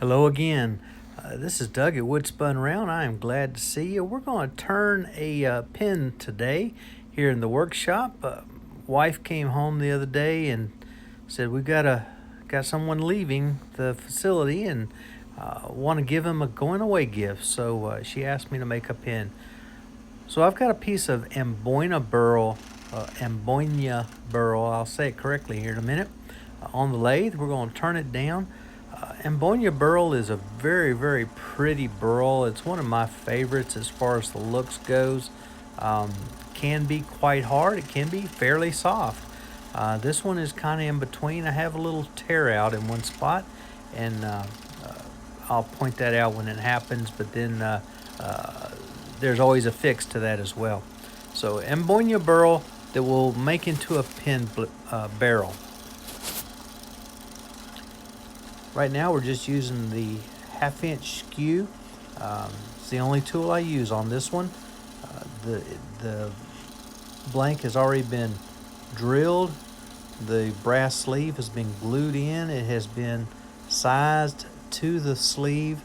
Hello again. This is Doug at Spun. I am glad to see you. We're going to turn a pin today here in the workshop. Wife came home the other day and said we've got someone leaving the facility and want to give them a going away gift. So she asked me to make a pin. So I've got a piece of amboynia burl. I'll say it correctly here in a minute. On the lathe, we're going to turn it down. Amboynia burl is a very, very pretty burl. It's one of my favorites as far as the looks goes. Can be quite hard. It can be fairly soft. This one is kind of in between. I have a little tear out in one spot, and I'll point that out when it happens, but then there's always a fix to that as well. So amboynia burl that will make into a pin barrel. Right now we're just using the 1/2 inch skew. It's the only tool I use on this one. The blank has already been drilled. The brass sleeve has been glued in. It has been sized to the sleeve.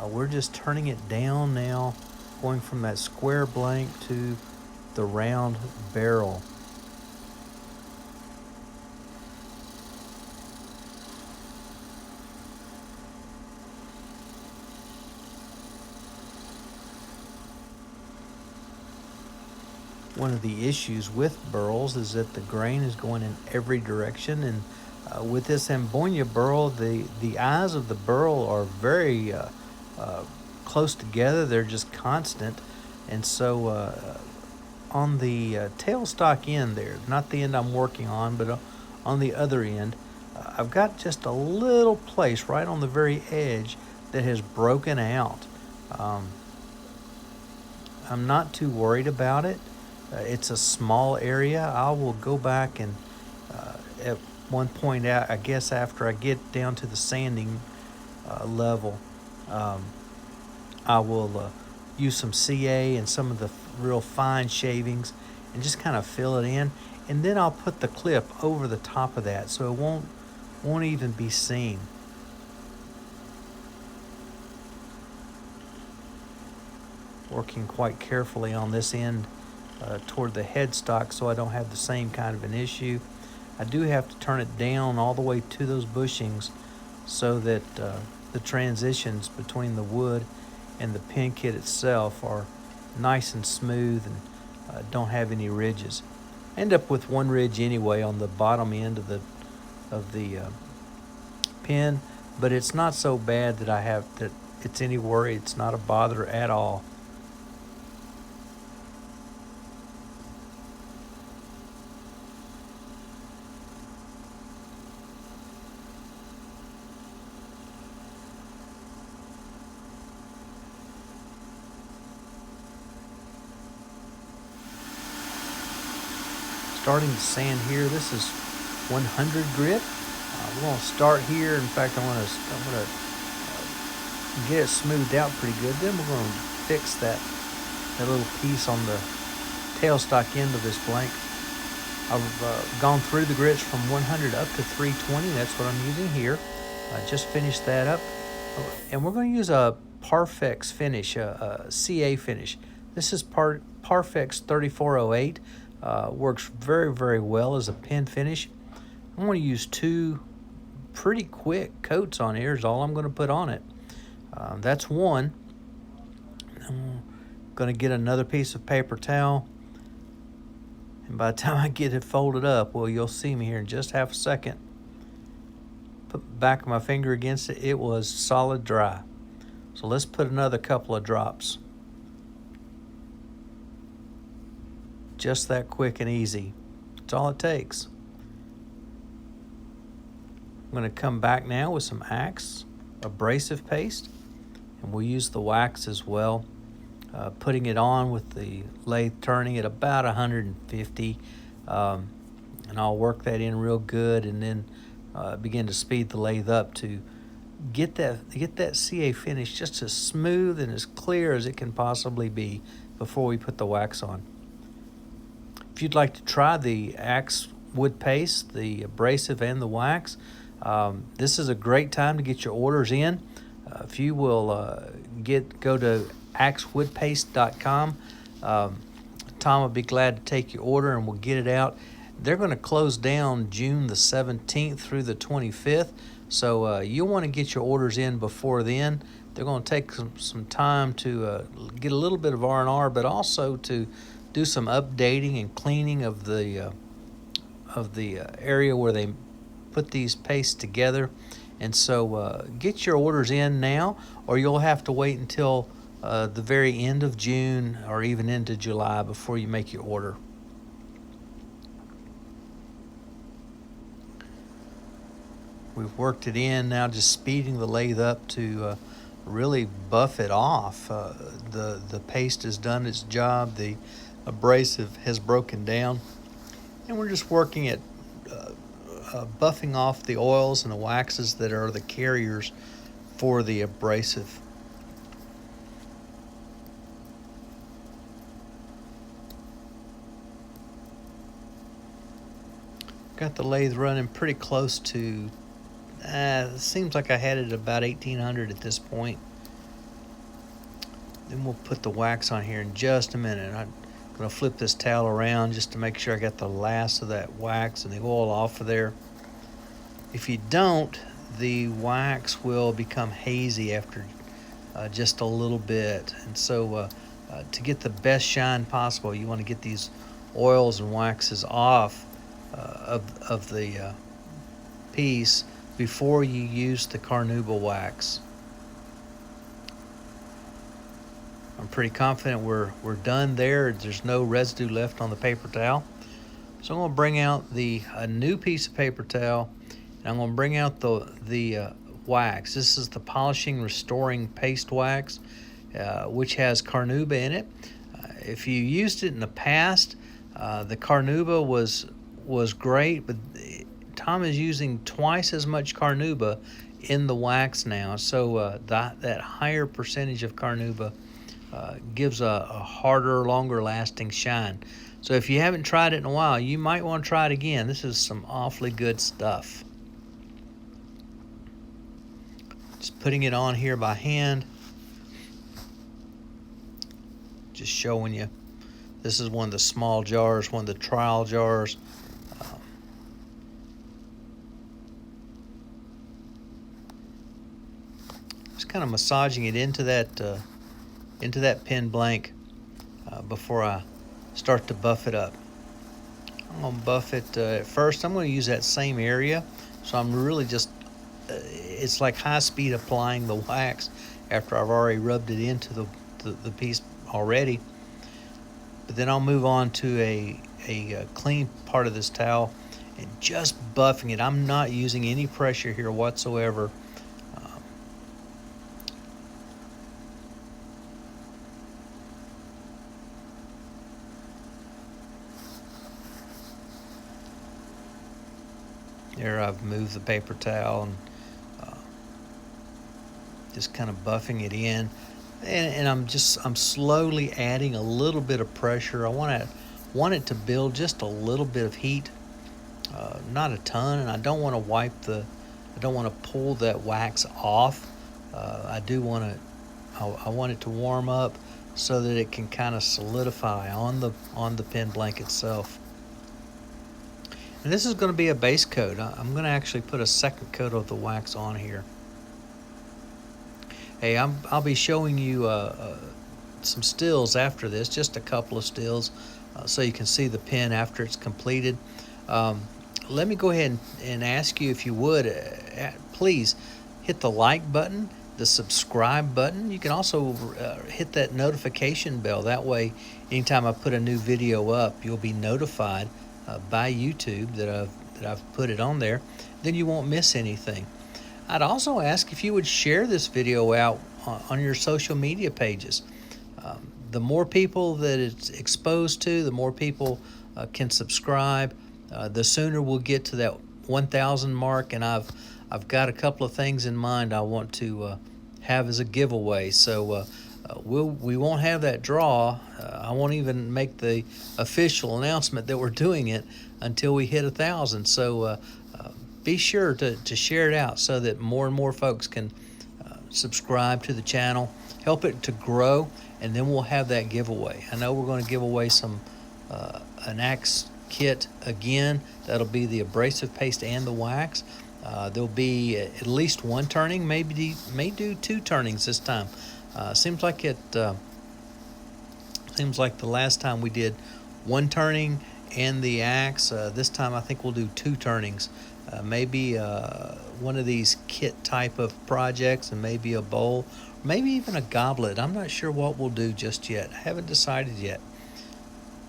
We're just turning it down now, going from that square blank to the round barrel. One of the issues with burls is that the grain is going in every direction, and with this amboynia burl, the eyes of the burl are very close together. They're just constant, and so on the tailstock end there, not the end I'm working on, but on the other end, I've got just a little place right on the very edge that has broken out. I'm not too worried about it. It's a small area. I will go back and at one point out, I guess after I get down to the sanding level, I will use some CA and some of the real fine shavings and just kind of fill it in. And then I'll put the clip over the top of that so it won't even be seen. Working quite carefully on this end toward the headstock so I don't have the same kind of an issue. I do have to turn it down all the way to those bushings so that the transitions between the wood and the pin kit itself are nice and smooth and don't have any ridges. I end up with one ridge anyway on the bottom end of the pin, but it's not so bad that it's any worry. It's not a bother at all. Starting to sand here. This is 100 grit. We're going to start here. In fact, I'm going to get it smoothed out pretty good. Then we're going to fix that little piece on the tailstock end of this blank. I've gone through the grits from 100 up to 320. That's what I'm using here. I just finished that up. And we're going to use a Parfex finish, a CA finish. This is Parfex 3408. Works very, very well as a pin finish. I'm going to use 2 pretty quick coats on here is all I'm going to put on it. That's one. I'm going to get another piece of paper towel. And by the time I get it folded up, well, you'll see me here in just half a second. Put the back of my finger against it. It was solid dry. So let's put another couple of drops. Just that quick and easy. That's all it takes. I'm going to come back now with some Axe abrasive paste, and we'll use the wax as well. Putting it on with the lathe turning at about 150, and I'll work that in real good, and then begin to speed the lathe up to get that CA finish just as smooth and as clear as it can possibly be before we put the wax on. If you'd like to try the Axe wood paste, the abrasive and the wax, this is a great time to get your orders in. If you will go to axewoodpaste.com, Tom will be glad to take your order and we'll get it out. They're going to close down June the 17th through the 25th, so you'll want to get your orders in before then. They're going to take some time to get a little bit of R&R, but also to do some updating and cleaning of the area where they put these pastes together. And so get your orders in now, or you'll have to wait until the very end of June or even into July before you make your order. We've worked it in now, just speeding the lathe up to really buff it off. The paste has done its job. The abrasive has broken down, and we're just working at buffing off the oils and the waxes that are the carriers for the abrasive. Got the lathe running pretty close to, it seems like I had it about 1800 at this point. Then we'll put the wax on here in just a minute. I'm going to flip this towel around just to make sure I got the last of that wax and the oil off of there. If you don't, the wax will become hazy after just a little bit. And so to get the best shine possible, you want to get these oils and waxes off of the piece before you use the carnauba wax. I'm pretty confident we're done there. There's no residue left on the paper towel. So I'm going to bring out a new piece of paper towel, and I'm going to bring out the wax. This is the Polishing Restoring Paste Wax, which has carnauba in it. If you used it in the past, the carnauba was great, but Tom is using twice as much carnauba in the wax now. So that higher percentage of carnauba gives a harder, longer lasting shine. So if you haven't tried it in a while, you might want to try it again. This is some awfully good stuff. Just putting it on here by hand. Just showing you. This is one of the small jars, one of the trial jars. Just kind of massaging it into that pen blank before I start to buff it up. I'm going to buff it at first. I'm going to use that same area, so I'm really just it's like high speed applying the wax after I've already rubbed it into the piece already. But then I'll move on to a clean part of this towel and just buffing it. I'm not using any pressure here whatsoever. There I've moved the paper towel and just kind of buffing it in, and I'm slowly adding a little bit of pressure. I want it to build just a little bit of heat, not a ton, and I don't want to pull that wax off. I want it to warm up so that it can kind of solidify on the pen blank itself. And this is going to be a base coat. I'm going to actually put a second coat of the wax on here. Hey, I'll be showing you some stills after this, just a couple of stills, so you can see the pen after it's completed. Let me go ahead and ask you, if you would, please hit the like button, the subscribe button. You can also hit that notification bell. That way, anytime I put a new video up, you'll be notified by YouTube that I've put it on there. Then you won't miss anything. I'd also ask if you would share this video out on your social media pages. The more people that it's exposed to, the more people can subscribe. The sooner we'll get to that 1,000 mark, and I've got a couple of things in mind I want to have as a giveaway. So we won't have that draw. I won't even make the official announcement that we're doing it until we hit 1,000. So be sure to share it out so that more and more folks can subscribe to the channel, help it to grow, and then we'll have that giveaway. I know we're going to give away some an axe kit again. That'll be the abrasive paste and the wax. There'll be at least one turning, may do 2 turnings this time. Seems like the last time we did 1 turning and the axe. This time I think we'll do 2 turnings. Maybe one of these kit type of projects, and maybe a bowl, maybe even a goblet. I'm not sure what we'll do just yet. I haven't decided yet.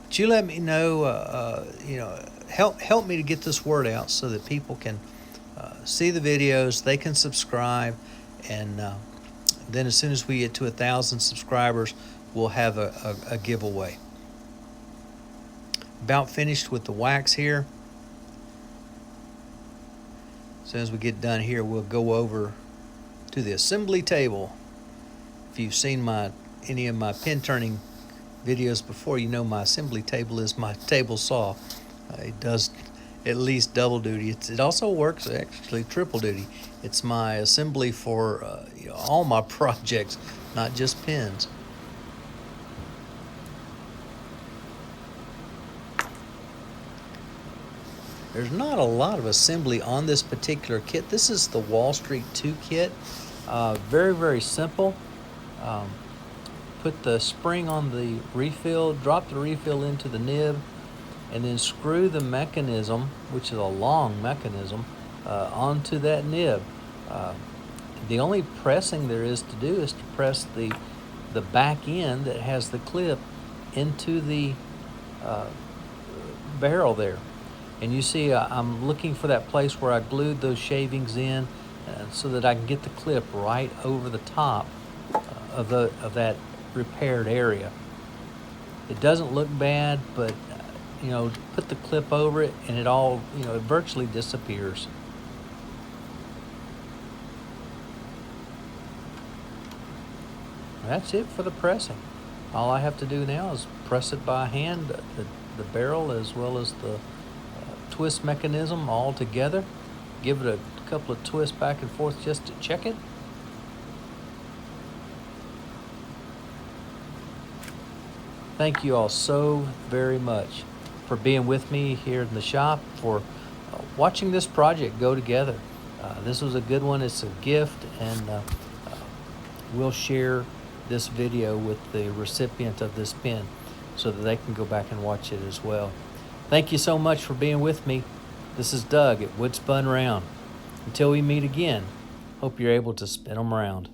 But you let me know. Help me to get this word out so that people can see the videos. They can subscribe, and then as soon as we get to 1,000 subscribers, we'll have a giveaway. About finished with the wax here. As soon as we get done here, we'll go over to the assembly table. If you've seen any of my pin turning videos before, you know my assembly table is my table saw. It does at least double duty. It also works actually triple duty. It's my assembly for all my projects, not just pins. There's not a lot of assembly on this particular kit. This is the Wall Street 2 kit. Very, very simple. Put the spring on the refill, drop the refill into the nib, and then screw the mechanism, which is a long mechanism, onto that nib. The only pressing there is to do is to press the back end that has the clip into the barrel there. And you see I'm looking for that place where I glued those shavings in so that I can get the clip right over the top of that repaired area. It doesn't look bad, but put the clip over it and it all, it virtually disappears. That's it for the pressing. All I have to do now is press it by hand, the barrel as well as the twist mechanism all together. Give it a couple of twists back and forth just to check it. Thank you all so very much for being with me here in the shop, for watching this project go together. This was a good one. It's a gift, and we'll share this video with the recipient of this pin so that they can go back and watch it as well. Thank you so much for being with me. This is Doug at Wood Spun Round. Until we meet again, hope you're able to spin them around.